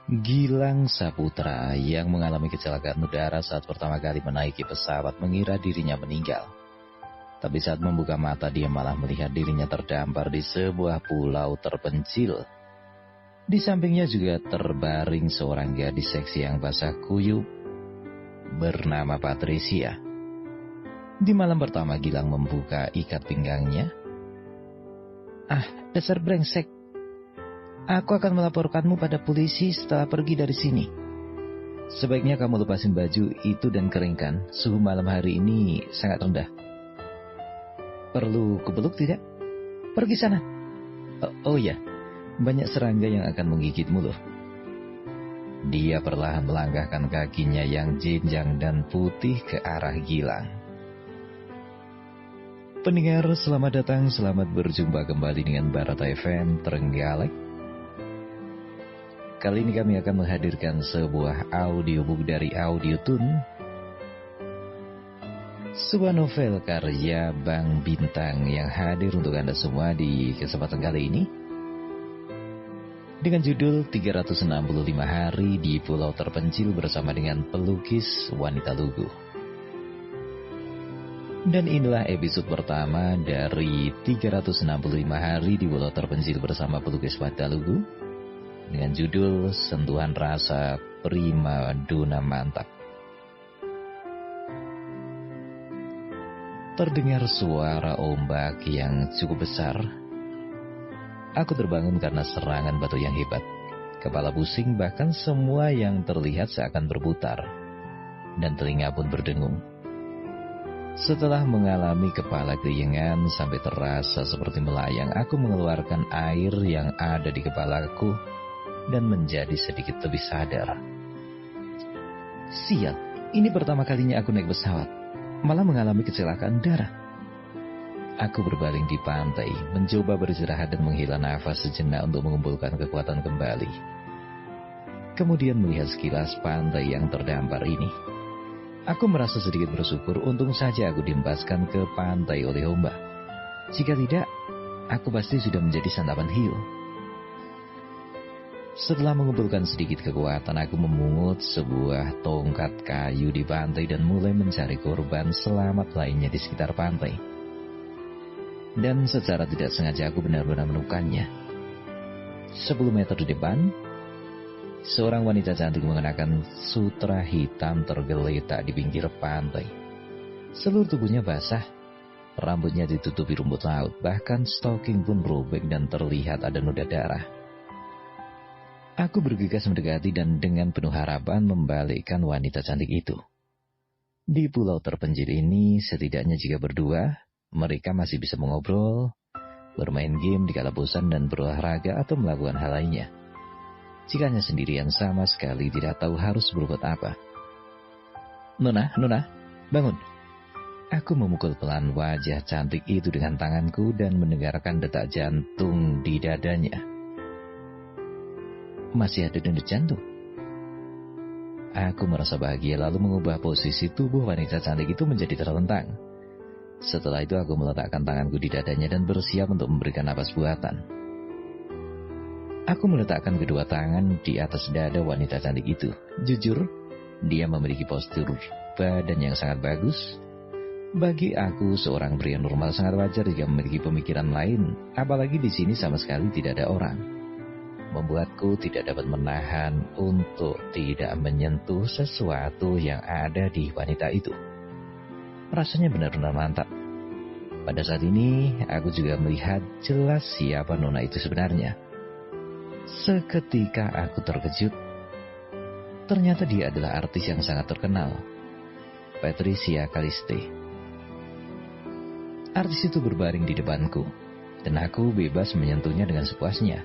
Gilang Saputra yang mengalami kecelakaan udara saat pertama kali menaiki pesawat mengira dirinya meninggal. Tapi saat membuka mata dia malah melihat dirinya terdampar di sebuah pulau terpencil. Di sampingnya juga terbaring seorang gadis seksi yang basah kuyup bernama Patricia. Di malam pertama Gilang membuka ikat pinggangnya. Dasar brengsek. Aku akan melaporkanmu pada polisi setelah pergi dari sini. Sebaiknya kamu lepasin baju itu dan keringkan. Suhu malam hari ini sangat rendah. Perlu kubeluk tidak? Pergi sana. Oh ya, banyak serangga yang akan menggigitmu loh. Dia perlahan melangkahkan kakinya yang jenjang dan putih ke arah Gilang. Pendengar, selamat datang, selamat berjumpa kembali dengan Barata FM Trenggalek. Kali ini kami akan menghadirkan sebuah audiobook dari Audiotun, sebuah novel karya Bang Bintang yang hadir untuk Anda semua di kesempatan kali ini dengan judul 365 Hari di Pulau Terpencil bersama dengan pelukis wanita lugu. Dan inilah episode pertama dari 365 Hari di Pulau Terpencil bersama pelukis wanita lugu dengan judul Sentuhan Rasa Prima Dona Mantap. Terdengar suara ombak yang cukup besar. Aku terbangun karena serangan batu yang hebat. Kepala pusing, bahkan semua yang terlihat seakan berputar. Dan telinga pun berdengung. Setelah mengalami kepala keringan sampai terasa seperti melayang, aku mengeluarkan air yang ada di kepalaku dan menjadi sedikit lebih sadar. Sial, ini pertama kalinya aku naik pesawat, malah mengalami kecelakaan udara. Aku berbaring di pantai, mencoba beristirahat dan menghela nafas sejenak untuk mengumpulkan kekuatan kembali. Kemudian melihat sekilas pantai yang terdampar ini. Aku merasa sedikit bersyukur, untung saja aku dihempaskan ke pantai oleh ombak. Jika tidak, aku pasti sudah menjadi santapan hiu. Setelah mengumpulkan sedikit kekuatan, aku memungut sebuah tongkat kayu di pantai dan mulai mencari korban selamat lainnya di sekitar pantai. Dan secara tidak sengaja aku benar-benar menemukannya. 10 meter di depan, seorang wanita cantik mengenakan sutra hitam tergeletak di pinggir pantai. Seluruh tubuhnya basah, rambutnya ditutupi rumput laut, bahkan stoking pun robek dan terlihat ada noda darah. Aku bergegas mendekati dan dengan penuh harapan membalikkan wanita cantik itu. Di pulau terpencil ini, setidaknya jika berdua, mereka masih bisa mengobrol, bermain game di kala bosan dan berolahraga atau melakukan hal lainnya. Jika hanya sendirian sama sekali tidak tahu harus berbuat apa. Nona, bangun. Aku memukul pelan wajah cantik itu dengan tanganku dan mendengarkan detak jantung di dadanya. Masih ada denyut jantung. Aku merasa bahagia lalu mengubah posisi tubuh wanita cantik itu menjadi terlentang. Setelah itu aku meletakkan tanganku di dadanya dan bersiap untuk memberikan napas buatan. Aku meletakkan kedua tangan di atas dada wanita cantik itu. Jujur, dia memiliki postur badan yang sangat bagus. Bagi aku, seorang pria normal sangat wajar jika memiliki pemikiran lain, apalagi di sini sama sekali tidak ada orang. Membuatku tidak dapat menahan untuk tidak menyentuh sesuatu yang ada di wanita itu. Rasanya benar-benar mantap. Pada saat ini, aku juga melihat jelas siapa nona itu sebenarnya. Seketika aku terkejut. Ternyata dia adalah artis yang sangat terkenal, Patricia Caliste. Artis itu berbaring di depanku, dan aku bebas menyentuhnya dengan sepuasnya,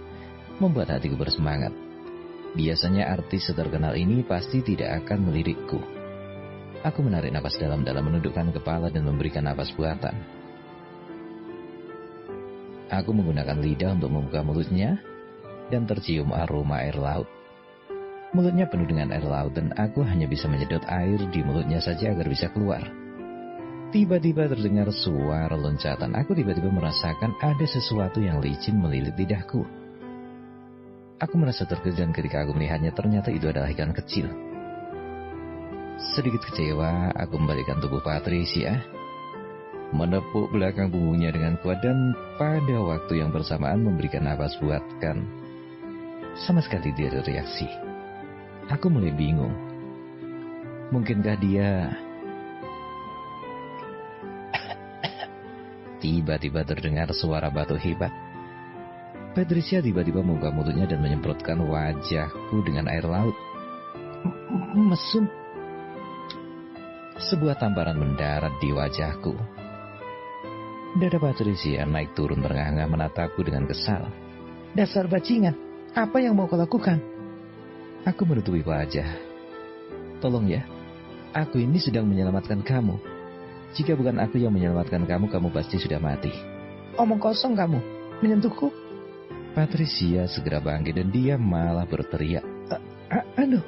membuat hatiku bersemangat. Biasanya artis terkenal ini pasti tidak akan melirikku. Aku menarik napas dalam-dalam, menundukkan kepala dan memberikan napas buatan. Aku menggunakan lidah untuk membuka mulutnya dan tercium aroma air laut. Mulutnya penuh dengan air laut dan aku hanya bisa menyedot air di mulutnya saja agar bisa keluar. Tiba-tiba terdengar suara loncatan. Aku tiba-tiba merasakan ada sesuatu yang licin melilit lidahku. Aku merasa terkejut ketika aku melihatnya, ternyata itu adalah ikan kecil. Sedikit kecewa, aku membalikan tubuh Patricia, menepuk belakang punggungnya dengan kuat, dan pada waktu yang bersamaan memberikan napas buatkan. Sama sekali tidak ada reaksi. Aku mulai bingung. Mungkinkah dia... Tiba-tiba terdengar suara batu hebat. Patricia tiba-tiba membuka mulutnya dan menyemprotkan wajahku dengan air laut. Mesum. Sebuah tamparan mendarat di wajahku. Dada Patricia naik turun terengah-engah menatapku dengan kesal. Dasar bajingan, apa yang mau kau lakukan? Aku menutupi wajah. Tolong ya, aku ini sedang menyelamatkan kamu. Jika bukan aku yang menyelamatkan kamu, kamu pasti sudah mati. Omong kosong kamu, menyentuhku. Patricia segera bangkit dan dia malah berteriak. Aduh.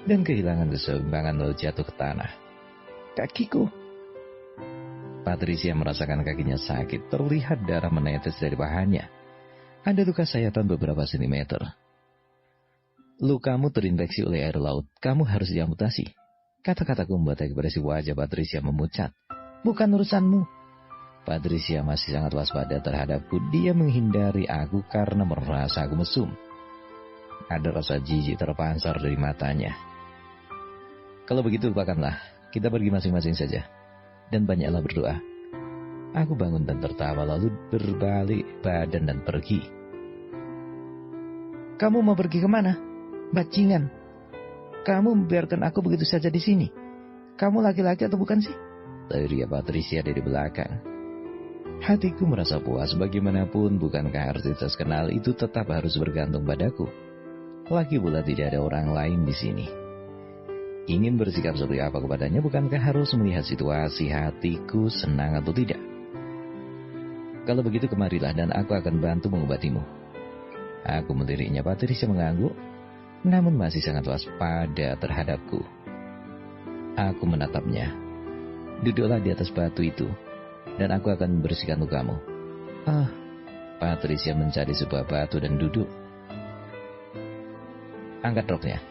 Dan kehilangan keseimbangan lalu jatuh ke tanah. Kakiku. Patricia merasakan kakinya sakit, terlihat darah menetes dari pahannya. Ada luka sayatan beberapa sentimeter. Lukamu terinfeksi oleh air laut, kamu harus diamputasi. Kata-kataku membuat ekspresi wajah Patricia memucat. Bukan urusanmu. Patricia masih sangat waspada terhadapku. Dia menghindari aku karena merasa aku mesum. Ada rasa jijik terpancar dari matanya. Kalau begitu lupakanlah, kita pergi masing-masing saja. Dan banyaklah berdoa. Aku bangun dan tertawa lalu berbalik badan dan pergi. Kamu mau pergi kemana? Bajingan. Kamu membiarkan aku begitu saja di sini. Kamu laki-laki atau bukan sih? Teriak Patricia dari belakang. Hatiku merasa puas. Bagaimanapun, bukankah arti tes kenal itu tetap harus bergantung padaku? Lagi pula tidak ada orang lain di sini. Ingin bersikap seperti apa kepadanya, bukankah harus melihat situasi hatiku senang atau tidak? Kalau begitu kemarilah dan aku akan bantu mengobatimu. Aku meliriknya. Patricia mengangguk, namun masih sangat waspada terhadapku. Aku menatapnya. Duduklah di atas batu itu, dan aku akan membersihkan lukamu. Patricia mencari sebuah batu dan duduk. Angkat roknya.